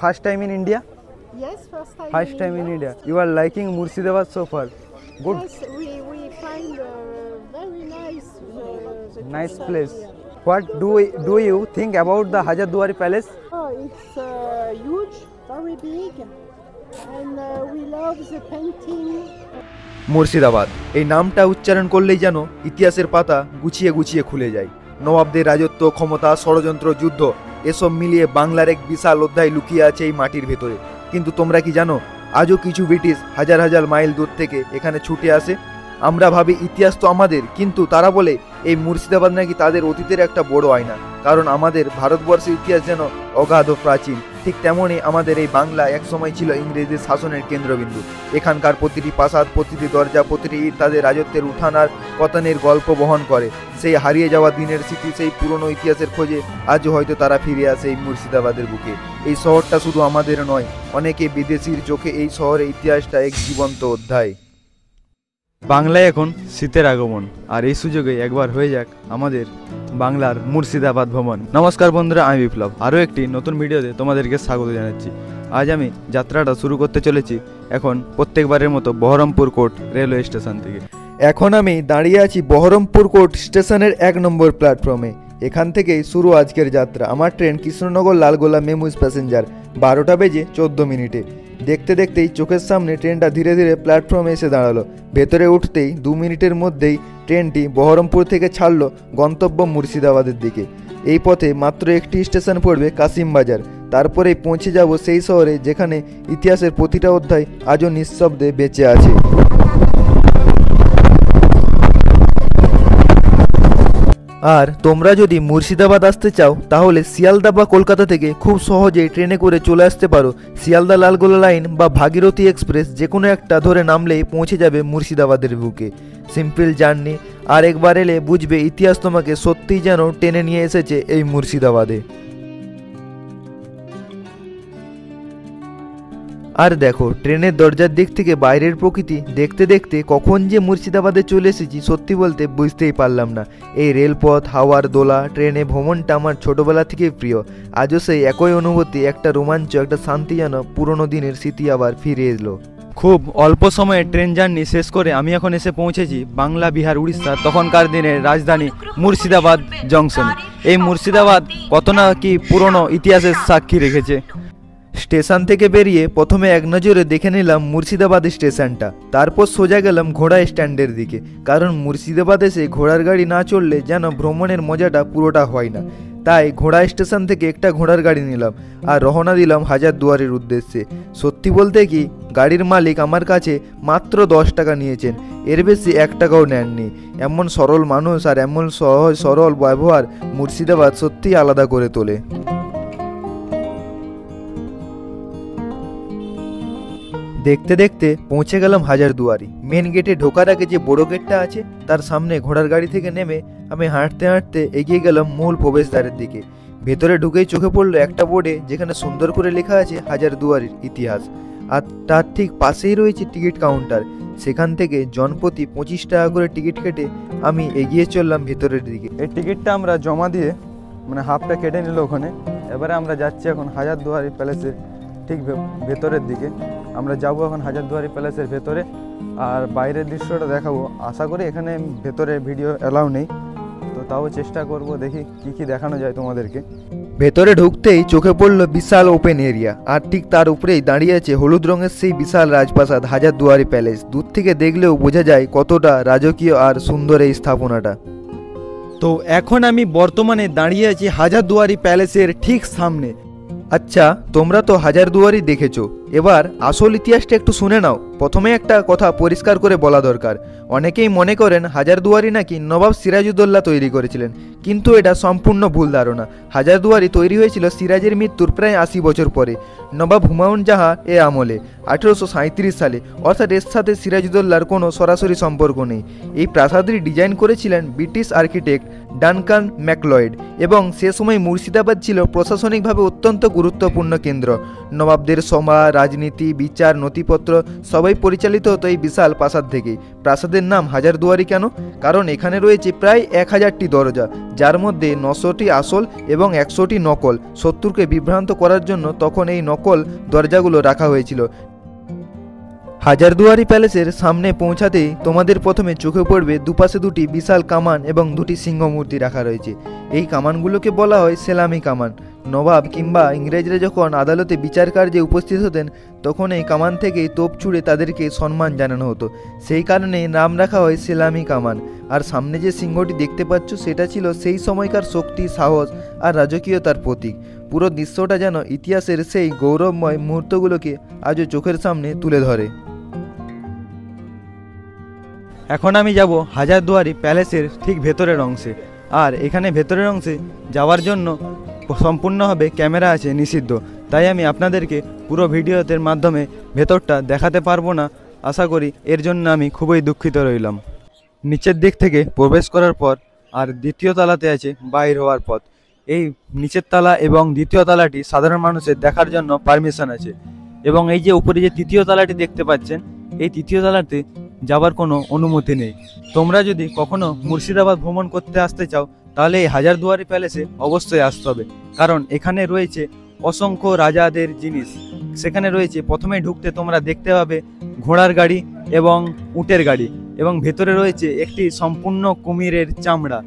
first time in India? Yes, First time in India. You are liking Murshidabad so far? Good. Yes, we find very nice. Nice place. What do you think about the Hajarduari Palace? Oh, it's huge, very big, and we love the painting. Murshidabad এই নামটা উচ্চারণ করলেই যেন ইতিহাসের পাতা গুছিয়ে গুছিয়ে খুলে যায়। নবাবদের রাজত্ব, ক্ষমতা, ষড়যন্ত্র, যুদ্ধ এসব মিলিয়ে বাংলার এক বিশাল অধ্যায় লুকিয়ে আছে এই মাটির ভেতরে। কিন্তু তোমরা কি জানো, আজও কিছু ব্রিটিশ হাজার হাজার মাইল দূর থেকে এখানে ছুটে আসে। আমরা ভাবি ইতিহাস তো আমাদের, কিন্তু তারা বলে এই মুর্শিদাবাদ নাকি তাদের অতীতের একটা বড় আয়না। কারণ আমাদের ভারতবর্ষের ইতিহাস যেন অগাধ ও প্রাচীন, ঠিক তেমনই আমাদের এই বাংলা একসময় ছিল ইংরেজদের শাসনের কেন্দ্রবিন্দু। এখানকার প্রতিটি প্রাসাদ, প্রতিটি দরজা, প্রতিটি ইট তাদের রাজত্বের উত্থান আর পতনের গল্প বহন করে। সেই হারিয়ে যাওয়া দিনের স্মৃতি, সেই পুরনো ইতিহাসের খোঁজে আজও হয়তো তারা ফিরে আসে এই মুর্শিদাবাদের বুকে। এই শহরটা শুধু আমাদের নয়, অনেকে বিদেশির চোখে এই শহরের ইতিহাসটা এক জীবন্ত অধ্যায়। বাংলায় এখন শীতের আগমন, আর এই সুযোগে একবার হয়ে যাক আমাদের বাংলার মুর্শিদাবাদ ভ্রমণ। নমস্কার বন্ধুরা, আমি বিপ্লব। আরও একটি নতুন ভিডিওতে তোমাদেরকে স্বাগত জানাচ্ছি। আজ আমি যাত্রাটা শুরু করতে চলেছি এখন প্রত্যেকবারের মতো বহরমপুর কোর্ট রেলওয়ে স্টেশন থেকে। এখন আমি দাঁড়িয়ে আছি বহরমপুর কোর্ট স্টেশনের 1 নম্বর প্ল্যাটফর্মে। এখান থেকেই শুরু আজকের যাত্রা। আমার ট্রেন কৃষ্ণনগর লালগোলা মেমুজ প্যাসেঞ্জার 12টা বেজে 14 মিনিটে। দেখতে দেখতেই চোখের সামনে ট্রেনটা ধীরে ধীরে প্ল্যাটফর্মে এসে দাঁড়ালো। ভেতরে উঠতেই 2 মিনিটের মধ্যেই ট্রেনটি বহরমপুর থেকে ছাড়লো গন্তব্য মুর্শিদাবাদের দিকে। এই পথে মাত্র একটি স্টেশন পড়বে কাশিমবাজার। তারপরেই পৌঁছে যাব সেই শহরে যেখানে ইতিহাসের প্রতিটা অধ্যায় আজও নিঃশব্দে বেঁচে আছে। আর তোমরা যদি মুর্শিদাবাদ আসতে চাও তাহলে শিয়ালদা বা কলকাতা থেকে খুব সহজেই ট্রেনে করে চলে আসতে পারো। শিয়ালদা লালগোলা লাইন বা ভাগীরথী এক্সপ্রেস যে কোনো একটা ধরে নামলেই পৌঁছে যাবে মুর্শিদাবাদের বুকে। সিম্পল জার্নি, আর একবার এলে বুঝবে ইতিহাস তোমাকে সত্যিই যেন টেনে নিয়ে এসেছে এই মুর্শিদাবাদে। আর দেখো, ট্রেনের দরজার দিক থেকে বাইরের প্রকৃতি দেখতে দেখতে কখন যে মুর্শিদাবাদে চলে এসেছি সত্যি বলতে বুঝতেই পারলাম না। এই রেলপথ, হাওয়ার দোলা, ট্রেনে ভ্রমণটা আমার ছোটোবেলা থেকেই প্রিয়। আজও সেই একই অনুভূতি, একটা রোমাঞ্চ, একটা শান্তি, যেন পুরনো দিনের স্মৃতি আবার ফিরে এলো। খুব অল্প সময়ে ট্রেন জার্নি শেষ করে আমি এখন এসে পৌঁছেছি বাংলা, বিহার, উড়িষ্যা তখনকার দিনের রাজধানী মুর্শিদাবাদ জংশনে। এই মুর্শিদাবাদ কত না কি পুরনো ইতিহাসের সাক্ষী রেখেছে। স্টেশন থেকে বেরিয়ে প্রথমে এক নজরে দেখে নিলাম মুর্শিদাবাদ স্টেশনটা, তারপর সোজা গেলাম ঘোড়া স্ট্যান্ডের দিকে। কারণ মুর্শিদাবাদ এসে ঘোড়ার গাড়ি না চড়লে যেন ভ্রমণের মজাটা পুরোটা হয় না। তাই ঘোড়া স্টেশন থেকে একটা ঘোড়ার গাড়ি নিলাম আর রওনা দিলাম হাজারদুয়ারির উদ্দেশ্যে। সত্যি বলতে কি, গাড়ির মালিক আমার কাছে মাত্র 10 টাকা নিয়েছেন, এর বেশি 1 টাকাও নেননি। এমন সরল মানুষ আর এমন সহজ সরল ব্যবহার মুর্শিদাবাদ সত্যিই আলাদা করে তোলে। দেখতে দেখতে পৌঁছে গেলাম হাজারদুয়ারি। মেন গেটে ঢোকার আগে যে বড় গেটটা আছে তার সামনে ঘোড়ার গাড়ি থেকে নেমে আমি হাঁটতে হাঁটতে এগিয়ে গেলাম মূল প্রবেশদ্বারের দিকে। ভেতরে ঢুকেই চোখে পড়লো একটা বোর্ডে যেখানে সুন্দর করে লেখা আছে হাজারদুয়ারির ইতিহাস। আর তার ঠিক পাশেই রয়েছে টিকিট কাউন্টার। সেখান থেকে জনপ্রতি 25 টাকা করে টিকিট কেটে আমি এগিয়ে চললাম ভেতরের দিকে। এই টিকিটটা আমরা জমা দিয়ে হাফটা কেটে নিল ওখানে। এবারে আমরা যাচ্ছি এখন হাজারদুয়ারি প্যালেসের ঠিক ভেতরের দিকে। আমরা যাব এখন হাজারদুয়ারি প্যালেসের ভেতরে, আর বাইরের দৃশ্যটা দেখাবো। আশা করি এখানে ভেতরে ভিডিও অ্যালাউ নেই, তো তাও চেষ্টা করব, দেখি কি কি দেখানো যায় তোমাদেরকে। ভেতরে ঢুকতেই চোখে পড়লো বিশাল ওপেন এরিয়া, আর ঠিক তার উপরেই দাঁড়িয়ে আছে হলুদ রঙের সেই বিশাল রাজপ্রাসাদ হাজারদুয়ারি প্যালেস। দূর থেকে দেখলেও বোঝা যায় কতটা রাজকীয় আর সুন্দর এই স্থাপনাটা। তো এখন আমি বর্তমানে দাঁড়িয়ে আছি হাজারদুয়ারি প্যালেসের ঠিক সামনে। আচ্ছা, তোমরা তো হাজারদুয়ারি দেখেছো, এবার আসল ইতিহাসটা একটু শুনে নাও। প্রথমে একটা কথা পরিষ্কার করে বলা দরকার। অনেকেই মনে করেন হাজারদুয়ারি নাকি নবাব সিরাজউদ্দৌলা তৈরি করেছিলেন, কিন্তু এটা সম্পূর্ণ ভুল ধারণা। হাজারদুয়ারি তৈরি হয়েছিল সিরাজের মৃত্যুর প্রায় 80 বছর পরে, নবাব হুমায়ুন জাহা এ আমলে 1837 সালে। অর্থাৎ এর সাথে সিরাজউদ্দৌলার কোনো সরাসরি সম্পর্ক নেই। এই প্রাসাদটি ডিজাইন করেছিলেন ব্রিটিশ আর্কিটেক্ট ডানকান ম্যাকলয়েড, এবং সে সময় মুর্শিদাবাদ ছিল প্রশাসনিকভাবে অত্যন্ত গুরুত্বপূর্ণ কেন্দ্র। নবাবদের সভা, রাজনীতি, বিচার, নথিপত্র সবাই পরিচালিত হতো এই বিশাল প্রাসাদ থেকেই। প্রাসাদের নাম হাজারদুয়ারি কেন? কারণ এখানে রয়েছে প্রায় 1000টি দরজা, যার মধ্যে 900টি আসল এবং 100টি নকল। শত্রুকে বিভ্রান্ত করার জন্য তখন এই নকল দরজাগুলো রাখা হয়েছিল। হাজারদুয়ারি প্যালেসের সামনে পৌঁছাতেই তোমাদের প্রথমে চোখে পড়বে দুপাশে দুটি বিশাল কামান এবং দুটি সিংহ মূর্তি রাখা রয়েছে। এই কামানগুলোকে বলা হয় সেলামি কামান। নবাব কিংবা ইংরেজরা যখন আদালতে বিচার কার্যে উপস্থিত হতেন তখন এই কামান থেকেই তোপ ছুড়ে তাদেরকে সম্মান জানানো হতো, সেই কারণে নাম রাখা হয় সেলামি কামান। আর সামনে যে সিংহটি দেখতে পাচ্ছ সেটা ছিল সেই সময়কার শক্তি, সাহস আর রাজকীয়তার প্রতীক। পুরো দৃশ্যটা যেন ইতিহাসের সেই গৌরবময় মুহূর্তগুলোকে আজও চোখের সামনে তুলে ধরে। এখন আমি যাব হাজারদুয়ারি প্যালেসের ঠিক ভেতরের অংশে। আর এখানে ভেতরের অংশে যাওয়ার জন্য সম্পূর্ণভাবে ক্যামেরা আছে নিষিদ্ধ, তাই আমি আপনাদেরকে পুরো ভিডিওতের মাধ্যমে ভেতরটা দেখাতে পারবো না। আশা করি এর জন্য আমি খুবই দুঃখিত রইলাম। নিচের দিক থেকে প্রবেশ করার পর আর দ্বিতীয় তলাতে আছে বাইর হওয়ার পথ। এই নিচের তলা এবং দ্বিতীয় তলাটি সাধারণ মানুষের দেখার জন্য পারমিশন আছে, এবং এই যে উপরে যে তৃতীয় তলাটি দেখতে পাচ্ছেন এই তৃতীয় তলাতে যাবার কোনো অনুমতি নেই। তোমরা যদি কখনো মুর্শিদাবাদ ভ্রমণ করতে আসতে চাও তাহলে এই হাজারদুয়ারি প্যালেসে অবশ্যই আসতে হবে, কারণ এখানে রয়েছে অসংখ্য রাজাদের জিনিস। সেখানে রয়েছে প্রথমে ঢুকতে তোমরা দেখতে পাবে ঘোড়ার গাড়ি এবং উটের গাড়ি, এবং ভেতরে রয়েছে একটি সম্পূর্ণ কুমিরের চামড়া,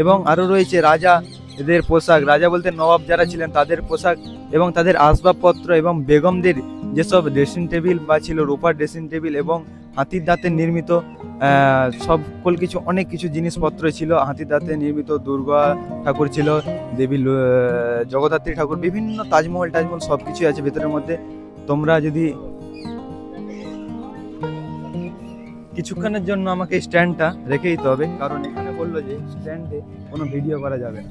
এবং আরও রয়েছে রাজা এদের পোশাক, রাজা বলতে নবাব যারা ছিলেন তাদের পোশাক এবং তাদের আসবাবপত্র, এবং বেগমদের যেসব ড্রেসিং টেবিল বা ছিল রূপার ড্রেসিং টেবিল এবং হাতির দাঁতের নির্মিত সকল কিছু অনেক কিছু জিনিসপত্র ছিল। হাতির দাঁতে নির্মিত দুর্গা ঠাকুর ছিল, দেবী জগদ্ধাত্রী ঠাকুর, বিভিন্ন তাজমহল সব কিছুই আছে ভেতরের মধ্যে। তোমরা যদি কিছুক্ষণের জন্য আমাকে স্ট্যান্ডটা রেখে দিতে হবে, কারণ এখানে বললো যে স্ট্যান্ডে কোনো ভিডিও করা যাবে না।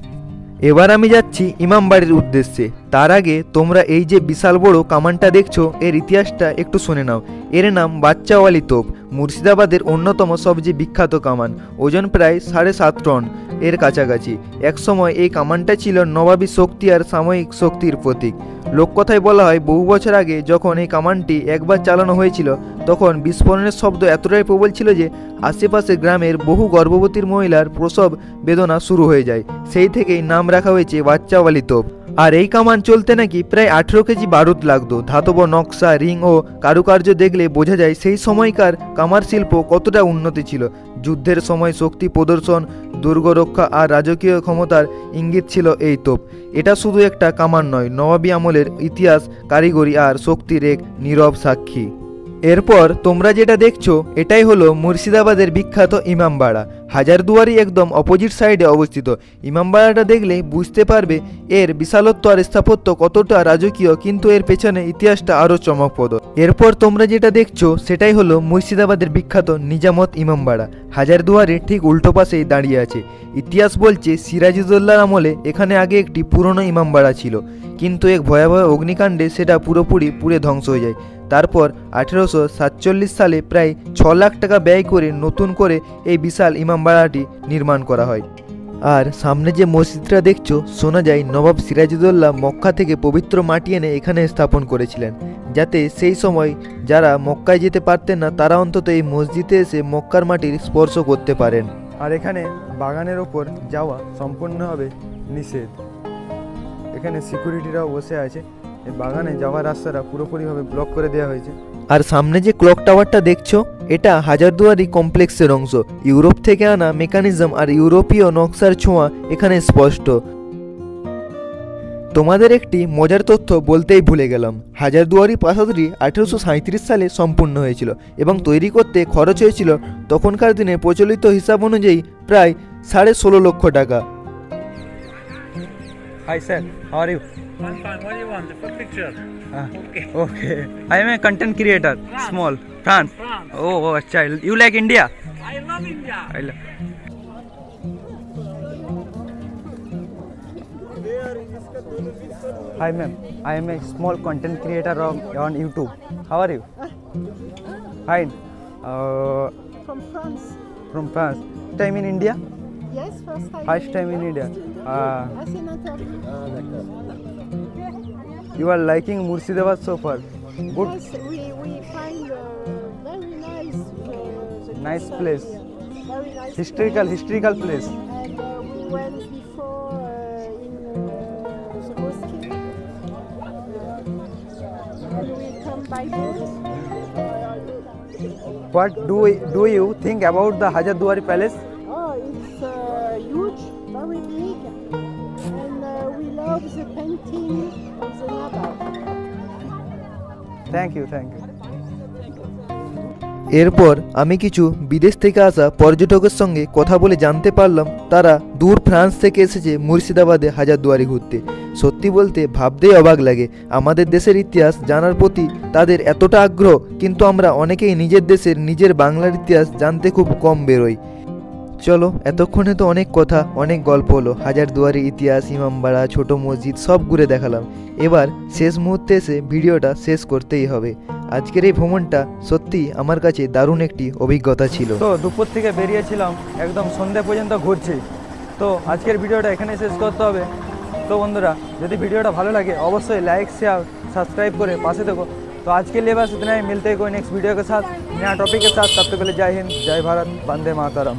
এবার আমি যাচ্ছি ইমামবাড়ির উদ্দেশ্যে। তার আগে তোমরা এই যে বিশাল বড় কামানটা দেখছো এর ইতিহাসটা একটু শুনে নাও। এর নাম বাচ্চাওয়ালি তোপ, মুর্শিদাবাদের অন্যতম সবচেয়ে বিখ্যাত কামান। ওজন প্রায় 7.5 টন এর কাছাকাছি। একসময় এই কামানটা ছিল নবাবী শক্তি আর সাময়িক শক্তির প্রতীক। লোককথায় বলা হয় বহু বছর আগে যখন এই কামানটি একবার চালানো হয়েছিল তখন বিস্ফোরণের শব্দ এতটাই প্রবল ছিল যে আশেপাশে গ্রামের বহু গর্ভবতীর মহিলার প্রসব বেদনা শুরু হয়ে যায়। সেই থেকেই নাম রাখা হয়েছে বাচ্চাওয়ালি তোপ। আর এই কামান চলতে নাকি প্রায় 18 কেজি বারুদ লাগতো। ধাতব নকশা, রিং ও কারুকার্য দেখলে বোঝা যায় সেই সময়কার কামার শিল্প কতটা উন্নতি ছিল। যুদ্ধের সময় শক্তি প্রদর্শন, দুর্গ রক্ষা আর রাজকীয় ক্ষমতার ইঙ্গিত ছিল এই তোপ। এটা শুধু একটা কামান নয়, নবাবী আমলের ইতিহাস, কারিগরি আর শক্তির এক নীরব সাক্ষী। এরপর তোমরা যেটা দেখছো এটাই হলো মুর্শিদাবাদের বিখ্যাত ইমামবাড়া। হাজারদুয়ারি একদম অপোজিট সাইডে অবস্থিত। ইমামবাড়াটা দেখলে বুঝতে পারবে এর বিশালত্ব আর স্থাপত্য কতটা রাজকীয়, কিন্তু এর পেছনে ইতিহাসটা আরও চমকপ্রদ। এরপর তোমরা যেটা দেখছো সেটাই হলো মুর্শিদাবাদের বিখ্যাত নিজামত ইমামবাড়া। হাজারদুয়ারির ঠিক উল্টো পাশেই দাঁড়িয়ে আছে। ইতিহাস বলছে সিরাজউদ্দৌলার আমলে এখানে আগে একটি পুরনো ইমামবাড়া ছিল, কিন্তু এক ভয়াবহ অগ্নিকাণ্ডে সেটা পুরোপুরি পুড়ে ধ্বংস হয়ে যায়। তারপর 1847 সালে প্রায় 6 লাখ টাকা ব্যয় করে নতুন করে এই বিশাল ইমামবাড়াটি নির্মাণ করা হয়। আর সামনে যে মসজিদটা দেখছো শোনা যায় নবাব সিরাজউদ্দৌলা মক্কা থেকে পবিত্র মাটি এনে এখানে স্থাপন করেছিলেন, যাতে সেই সময় যারা মক্কায় যেতে পারতেন না তারা অন্তত এই মসজিদে এসে মক্কার মাটির স্পর্শ করতে পারেন। আর এখানে বাগানের ওপর যাওয়া সম্পূর্ণভাবে নিষেধ। এখানে সিকিউরিটিরাও বসে আছে। এই বাগানে যাওয়ার রাস্তাটা পুরোপুরিভাবে ব্লক করে দেওয়া হয়েছে। আর সামনে যে ক্লক টাওয়ারটা দেখছো এটা হাজারদুয়ারি কমপ্লেক্সের অংশ। ইউরোপ থেকে আনা মেকানিজম আর ইউরোপীয় নকশার ছোঁয়া এখানে স্পষ্ট। তোমাদের একটি মজার তথ্য বলতেই ভুলে গেলাম, হাজারদুয়ারি প্রাসাদটি 1837 সালে সম্পূর্ণ হয়েছিল এবং তৈরি করতে খরচ হয়েছিল তখনকার দিনে প্রচলিত হিসাব অনুযায়ী প্রায় 16.5 লক্ষ টাকা। Hi sir, how are you? I'm fine. What do you want? For picture? Okay. Okay. I am a content creator. France. Small. France. France. Oh, अच्छा. You like India? I love India. I love. Hi ma'am. I am a small content creator on YouTube. How are you? Fine. From France. From France. Time in India? Yes, First time in India. Ah. As an interview. You are liking Murshidabad so far. Good. Yes, we find very nice. The Nice castle place. here. Very nice. Historical place. And we went before in the mosque. And we come by boat. What do you think about the Hajardwari Palace? Oh, it's huge, very big, and we love the painting of the Nawab. Thank you. এরপর আমি কিছু বিদেশ থেকে আসা পর্যটকের সঙ্গে কথা বলে জানতে পারলাম তারা দূর ফ্রান্স থেকে এসেছে মুর্শিদাবাদে হাজারদুয়ারি ঘুরতে। সত্যি বলতে ভাবতেই অবাক লাগে আমাদের দেশের ইতিহাস জানার প্রতি তাদের এতটা আগ্রহ, কিন্তু আমরা অনেকেই নিজের দেশের নিজের বাংলার ইতিহাস জানতে খুব কম বেরোই। চলো, এতক্ষণে তো অনেক কথা অনেক গল্প হলো, হাজারদুয়ারির ইতিহাস, ইমামবাড়া, ছোট মসজিদ সব ঘুরে দেখালাম। এবার শেষ মুহূর্তে এসে ভিডিওটা শেষ করতেই হবে। আজকের এই ভ্রমণটা সত্যিই আমার কাছে দারুণ একটি অভিজ্ঞতা ছিল। তো দুপুর থেকে বেরিয়েছিলাম, একদম সন্ধ্যা পর্যন্ত ঘুরছি। তো আজকের ভিডিওটা এখানে শেষ করতে হবে। তো বন্ধুরা, যদি ভিডিওটা ভালো লাগে অবশ্যই लाइक शेयर सब्सक्राइब করে पासे देखो। तो आज के लिए बस इतना ही, मिलते हैं कोई नेक्स्ट वीडियो के साथ नया टॉपिक के साथ। तब तक के लिए जय हिंद, जय भारत, वंदे मातरम।